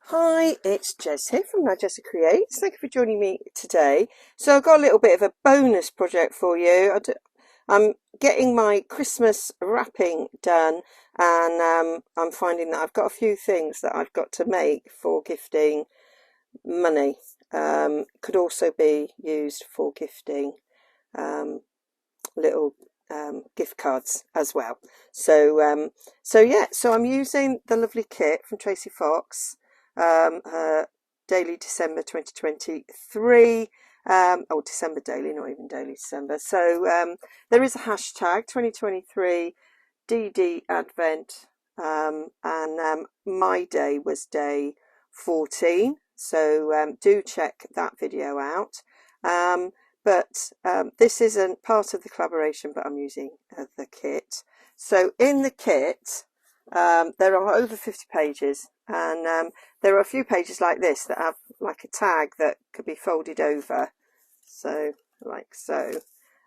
Hi, it's Jez here from Nigezza Creates. Thank you for joining me today. So I've got a little bit of a bonus project for you. I'm getting my Christmas wrapping done, and I'm finding that I've got a few things that I've got to make for gifting money. Could also be used for gifting little gift cards as well. So I'm using the lovely kit from Tracy Fox, her daily December 2023, December daily, not even daily December. So there is a hashtag 2023 DD Advent, and my day was day 14. So do check that video out. But this isn't part of the collaboration, but I'm using the kit. So in the kit, there are over 50 pages, and there are a few pages like this that have like a tag that could be folded over, so like so,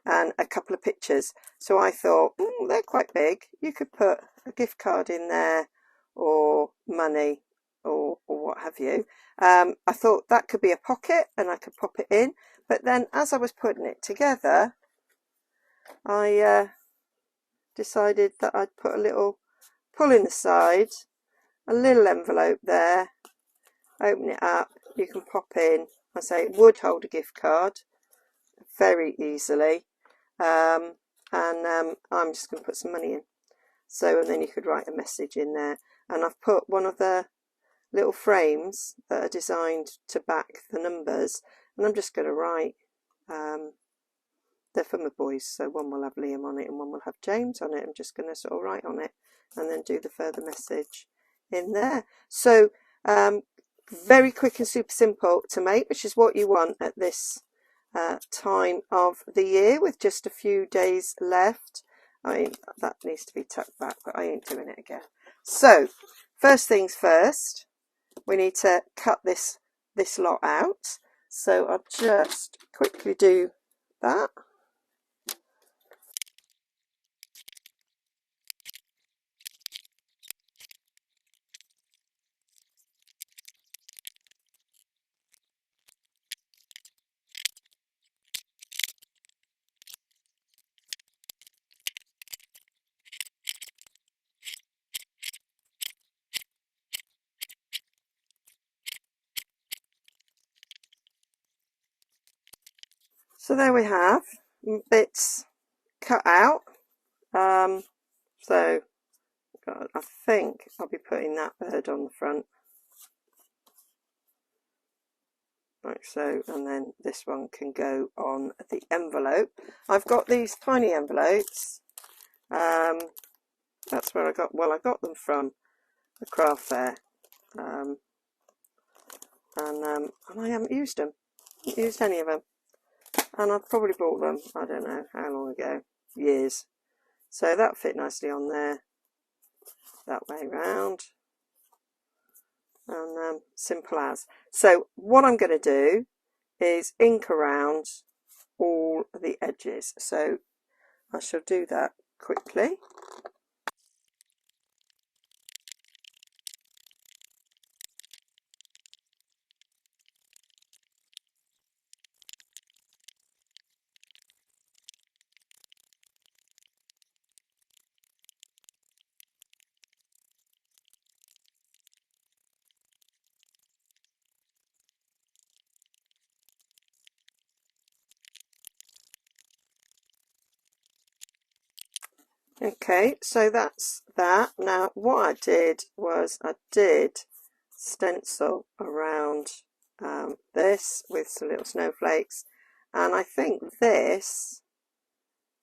and a couple of pictures. So I thought, they're quite big. You could put a gift card in there, or money, or what have you. I thought that could be a pocket, and I could pop it in. But then as I was putting it together, I decided that I'd put a little pull in the side, a little envelope there, open it up, you can pop in. I say it would hold a gift card very easily, and I'm just going to put some money in. So, and then you could write a message in there. And I've put one of the little frames that are designed to back the numbers, and I'm just going to write, they're for my boys, so one will have Liam on it and one will have James on it. I'm just going to sort of write on it and then do the further message in there. So very quick and super simple to make, which is what you want at this time of the year, with just a few days left. I mean, that needs to be tucked back, but I ain't doing it again. So first things first, we need to cut this lot out. So I'll just quickly do that. So there we have bits cut out. So I think I'll be putting that bird on the front, like so, and then this one can go on the envelope. I've got these tiny envelopes. That's where I got them from the craft fair, and I haven't used them. Haven't used any of them, and I've probably bought them, I don't know how long ago, years. So that fit nicely on there, that way round, and simple as. So what I'm going to do is ink around all the edges, so I shall do that quickly. Okay, so that's that. Now what I did was I did stencil around this with some little snowflakes, and I think this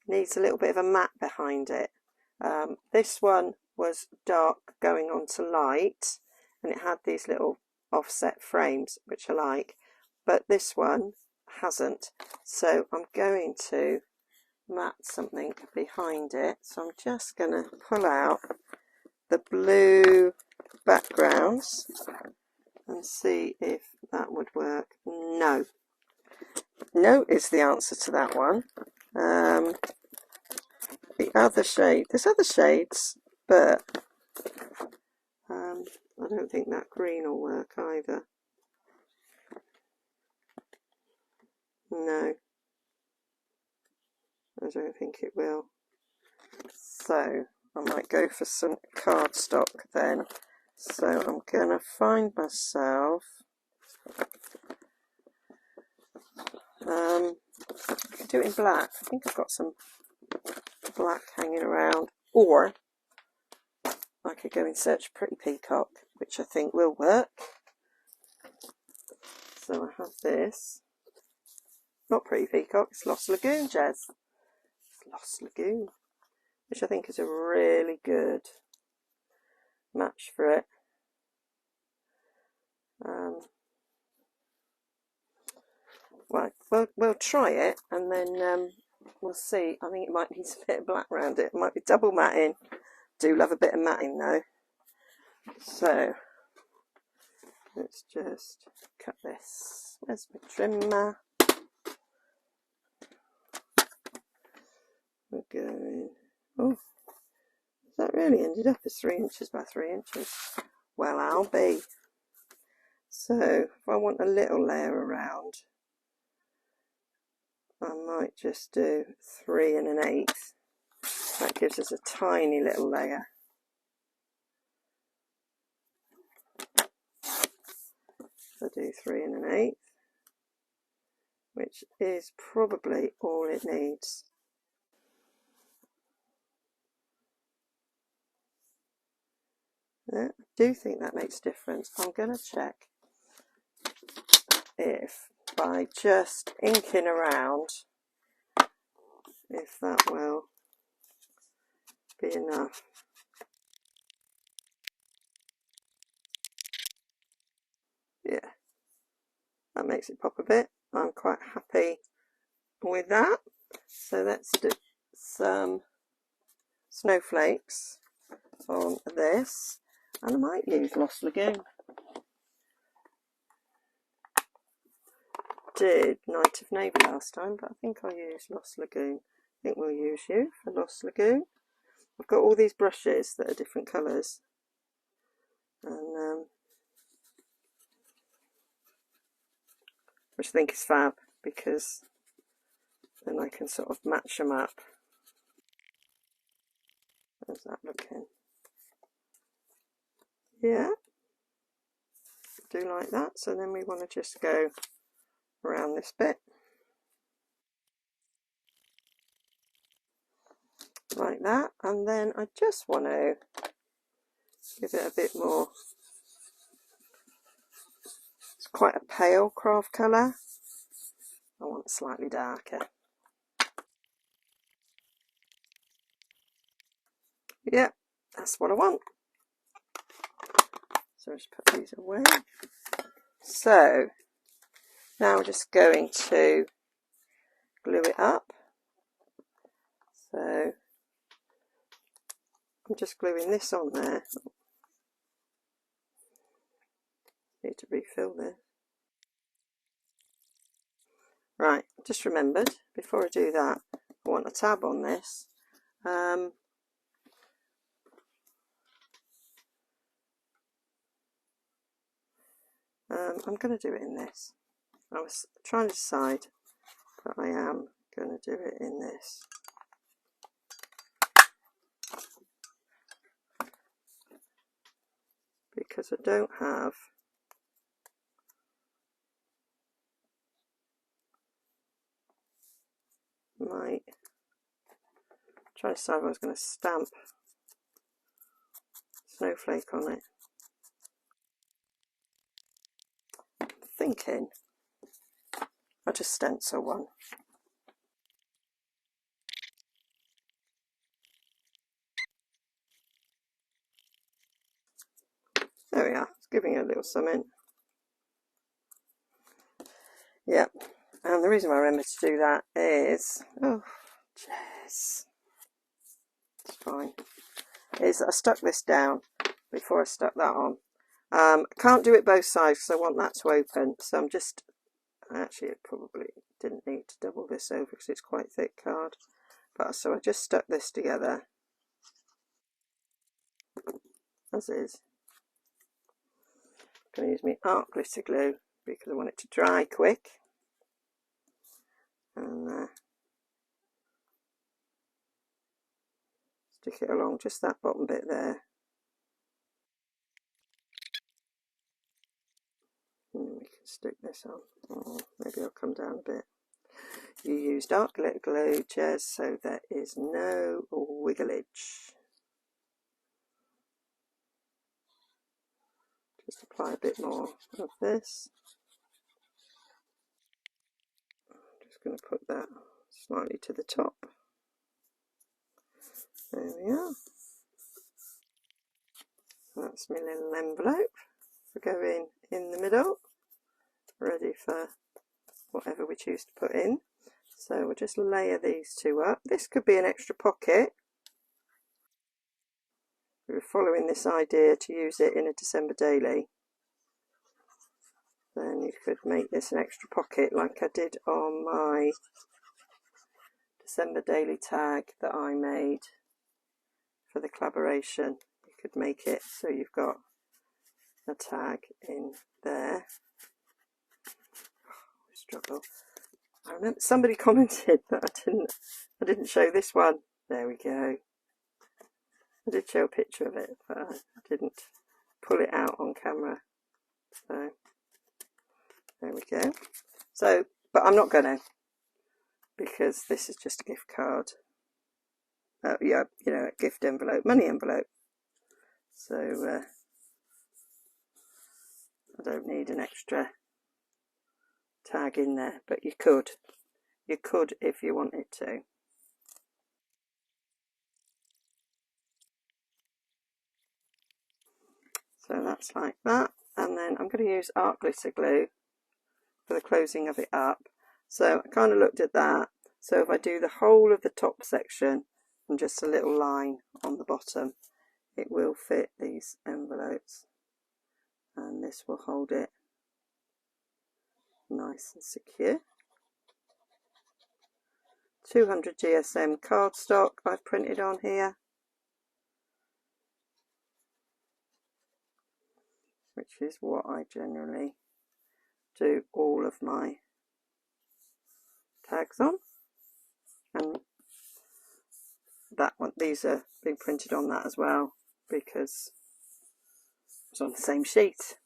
needs a little bit of a matte behind it. This one was dark going on to light, and it had these little offset frames which I like, but this one hasn't, so I'm going to matte something behind it. So I'm just going to pull out the blue backgrounds and see if that would work. No is the answer to that one. The other shade, there's other shades, but I don't think that green will work either. No, I don't think it will. So I might go for some cardstock then. So I'm going to find myself I can do it in black. I think I've got some black hanging around, or I could go in search of Pretty Peacock, which I think will work. So I have this, not Pretty Peacock, it's Lost Lagoon, Jez. It's Lost Lagoon, which I think is a really good match for it. We'll try it, and then we'll see. I think it might need a bit of black around it. It might be double matting. Do love a bit of matting though. So let's just cut this. Where's my trimmer? We're going. Oh, that really ended up as 3 inches by 3 inches. Well, I'll be. So if I want a little layer around, I might just do 3 1/8. That gives us a tiny little layer. So do 3 1/8, which is probably all it needs. Yeah, I do think that makes a difference. I'm going to check if by just inking around, if that will be enough. Yeah, that makes it pop a bit. I'm quite happy with that. So let's do some snowflakes on this, and I might use Lost Lagoon. Did Night of Navy last time, but I think I'll use Lost Lagoon. I think we'll use you for Lost Lagoon. I've got all these brushes that are different colours, and which I think is fab, because then I can sort of match them up. How's that looking? Yeah, do like that. So then we want to just go around this bit like that, and then I just want to give it a bit more. It's quite a pale craft colour. I want slightly darker. Yeah, that's what I want. So just put these away. So now we're just going to glue it up. So I'm just gluing this on there. Need to refill this. Right, just remembered, before I do that, I want a tab on this. I'm going to do it in this. I was trying to decide, but I am going to do it in this. Because I don't have my, trying to decide if I was going to stamp snowflake on it. I'm thinking I'll just stencil one. There we are, it's giving it a little something. Yep, and the reason why I remember to do that is, oh, Jess, it's fine, is that I stuck this down before I stuck that on. Can't do it both sides because I want that to open, so I'm just, actually it probably didn't need to double this over because it's quite thick card, but so I just stuck this together as is. I'm going to use my art glitter glue because I want it to dry quick. And stick it along just that bottom bit there. And we can stick this on. Oh, maybe I'll come down a bit. You used art glitter glue, Jez, so there is no wigglage. Just apply a bit more of this. I'm just going to put that slightly to the top. There we are. That's my little envelope for going in the middle, ready for whatever we choose to put in. So we'll just layer these two up. This could be an extra pocket. We were following this idea to use it in a December daily. Then you could make this an extra pocket like I did on my December daily tag that I made for the collaboration. You could make it so you've got a tag in there. Oh, I struggle. I remember somebody commented that I didn't show this one. There we go. I did show a picture of it, but I didn't pull it out on camera. So there we go. So, but I'm not going to, because this is just a gift card. Yeah, you know, a gift envelope, money envelope. So I don't need an extra tag in there, but you could. You could if you wanted to. So that's like that. And then I'm going to use art glitter glue for the closing of it up. So I kind of looked at that. So if I do the whole of the top section and just a little line on the bottom, it will fit these envelopes. And this will hold it nice and secure. 200 GSM cardstock I've printed on here, which is what I generally do all of my tags on. And that one, these are being printed on that as well because it's on the same sheet.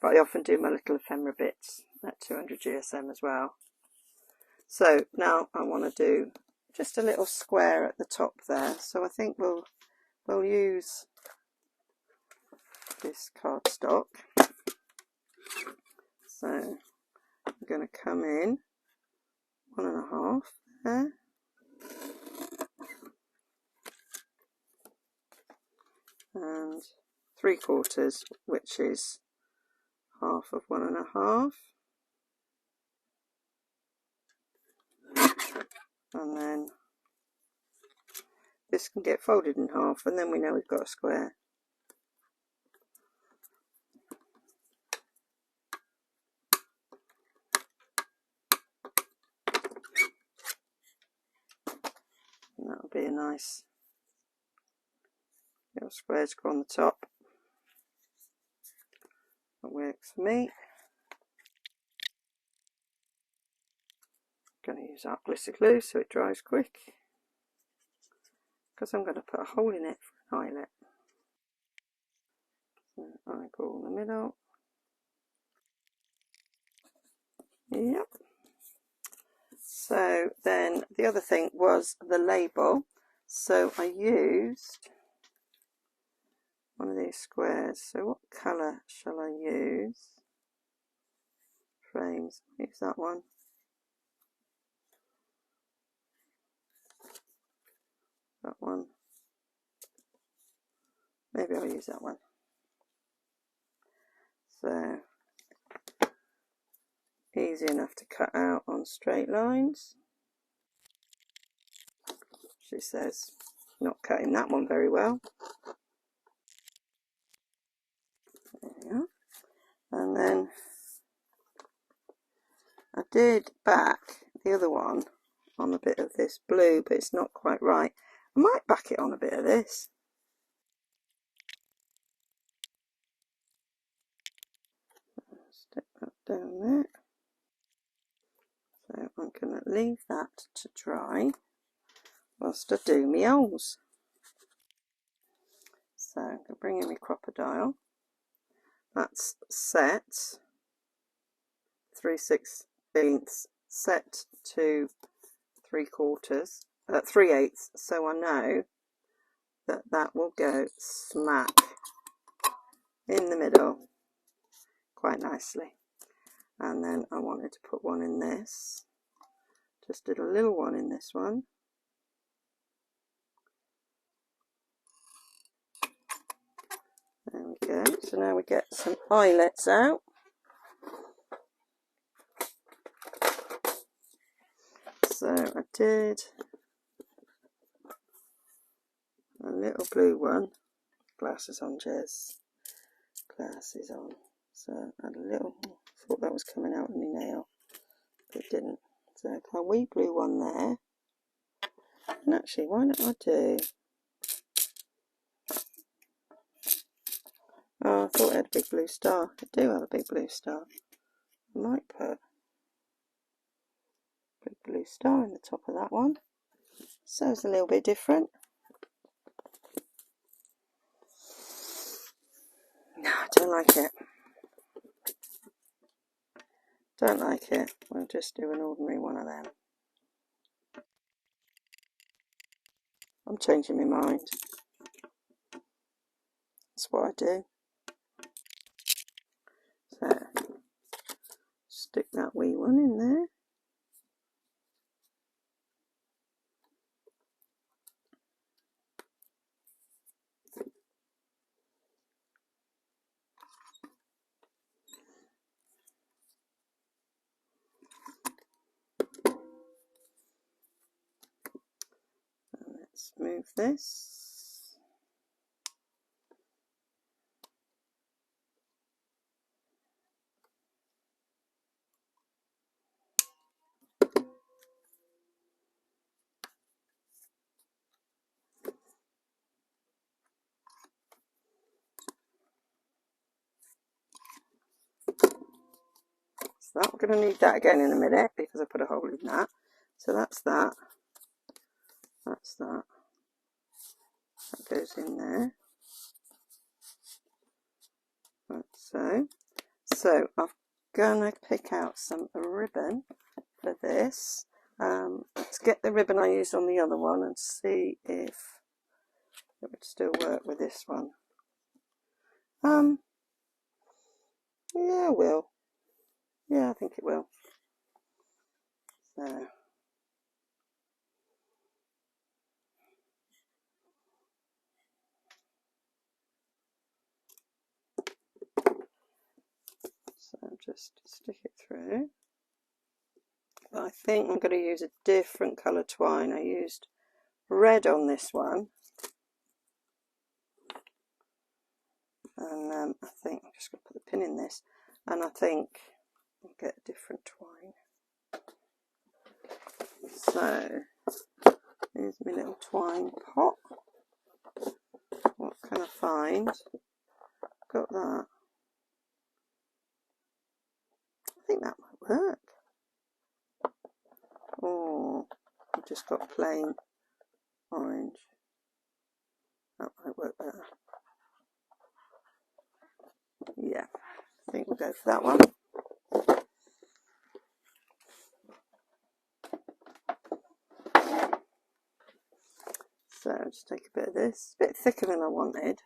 But I often do my little ephemera bits at 200 GSM as well. So now I want to do just a little square at the top there. So I think we'll use this cardstock. So I'm going to come in 1.5 there. And 3/4, which is half of 1.5. And then this can get folded in half, and then we know we've got a square. And that'll be a nice little square to go on the top. That works for me. I'm going to use art glitter glue so it dries quick, because I'm going to put a hole in it for an eyelet. So I go in the middle. Yep. So then the other thing was the label. So I used one of these squares. So what colour shall I use? Frames. Use that one. That one. Maybe I'll use that one. So easy enough to cut out on straight lines. She says not cutting that one very well. There we are. And then I did back the other one on a bit of this blue, but it's not quite right. I might back it on a bit of this. Stick that down there. So I'm going to leave that to dry whilst I do my holes. So I'm going to bring in my crocodile. That's set 3/16 set to 3/8, so I know that that will go smack in the middle quite nicely. And then I wanted to put one in this, just did a little one in this one. There we go. So now we get some eyelets out. So I did a little blue one. Glasses on, Jez. Glasses on. So I had a little, thought that was coming out of my nail, but it didn't. So a wee blue one there. And actually, why don't I do... Oh, I thought it had a big blue star. I do have a big blue star. I might put a big blue star in the top of that one. So it's a little bit different. No, I don't like it. Don't like it. We'll just do an ordinary one of them. I'm changing my mind. That's what I do. So, stick that wee one in there. And let's move this. So that, we're going to need that again in a minute because I put a hole in that. So that's that. That's that. That goes in there. Like so. So I'm going to pick out some ribbon for this. Let's get the ribbon I used on the other one and see if it would still work with this one. Yeah, it will. Yeah, I think it will. So just stick it through. But I think I'm going to use a different colour twine. I used red on this one. And I think I'm just going to put the pin in this. And I think I'll get a different twine. So here's my little twine pot. What can I find? Got that. I think that might work. Oh, I've just got plain orange. That might work better. Yeah, I think we'll go for that one. So just take a bit of this. A bit thicker than I wanted.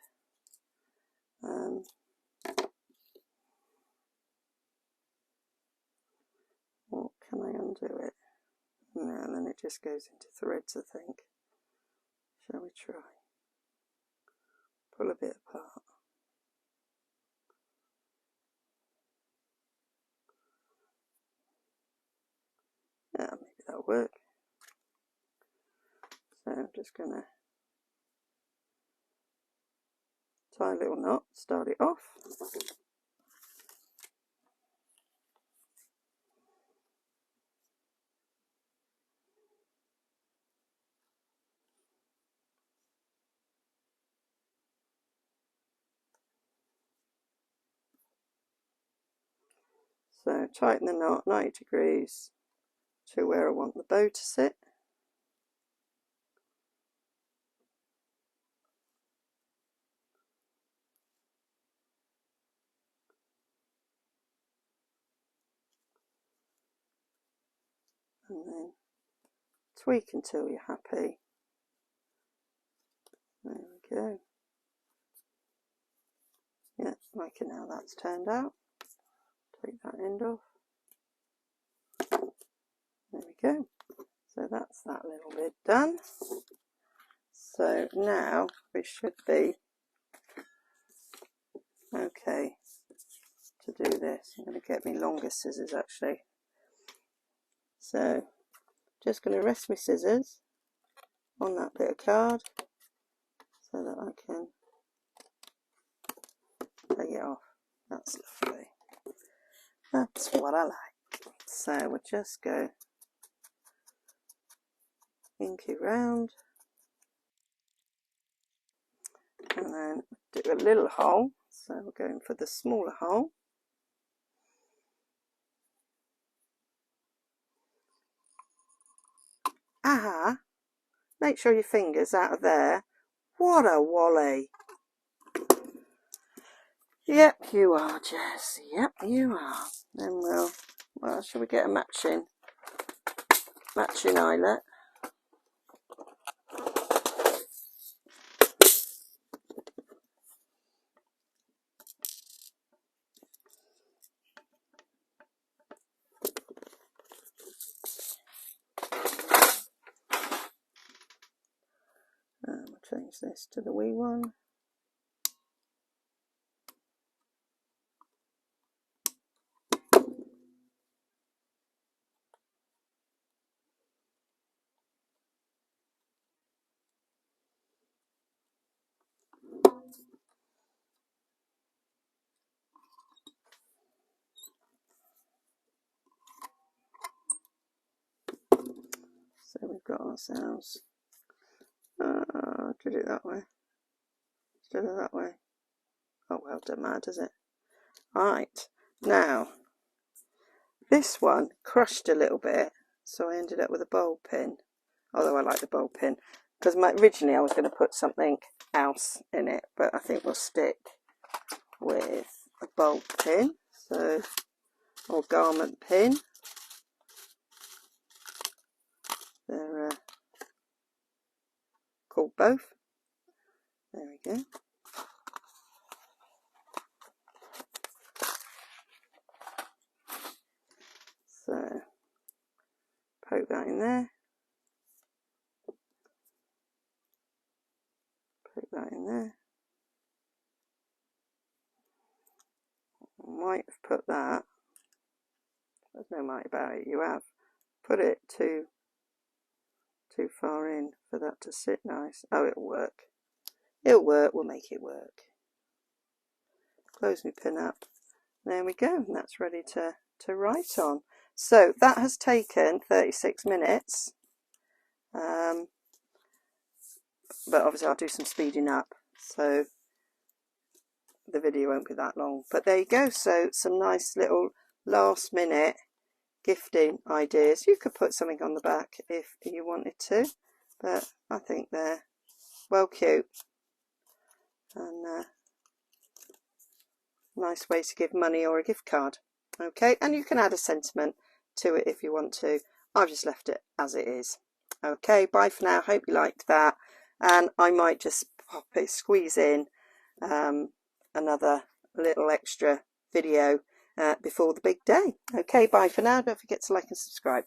What can I undo it? No, and then it just goes into threads, I think. Shall we try? Pull a bit apart. Yeah, maybe that'll work. So I'm just going to tie a little knot, start it off. So tighten the knot 90 degrees to where I want the bow to sit. And then tweak until you're happy. There we go. Yeah, liking how that's turned out. Take that end off. There we go. So that's that little bit done. So now we should be okay to do this. I'm going to get me longer scissors actually. So just going to rest my scissors on that bit of card so that I can take it off. That's lovely. That's what I like. So we'll just go inky round and then do a little hole. So we're going for the smaller hole. Aha! Make sure your finger's out of there. What a wally! Yep, you are, Jess. Yep, you are. Then well, shall we get a matching eyelet? We'll change this to the wee one. So we've got ourselves, did it that way, did it that way, oh well, doesn't matter, does it? Right, now, this one crushed a little bit, so I ended up with a bowl pin, although I like the bowl pin, because originally I was going to put something else in it, but I think we'll stick with a bowl pin, so, or garment pin. They're called both. There we go. So poke that in there. Poke that in there. I might have put that. There's no might about it. You have put it too far in for that to sit nice. Oh, it'll work. It'll work. We'll make it work. Close my pin up. There we go. And that's ready to write on. So that has taken 36 minutes. But obviously I'll do some speeding up, so the video won't be that long. But there you go. So some nice little last minute gifting ideas. You could put something on the back if you wanted to, but I think they're well cute and nice way to give money or a gift card. Okay, and you can add a sentiment to it if you want to. I've just left it as it is. Okay, bye for now. Hope you liked that, and I might just squeeze in another little extra video before the big day. Okay, bye for now. Don't forget to like and subscribe.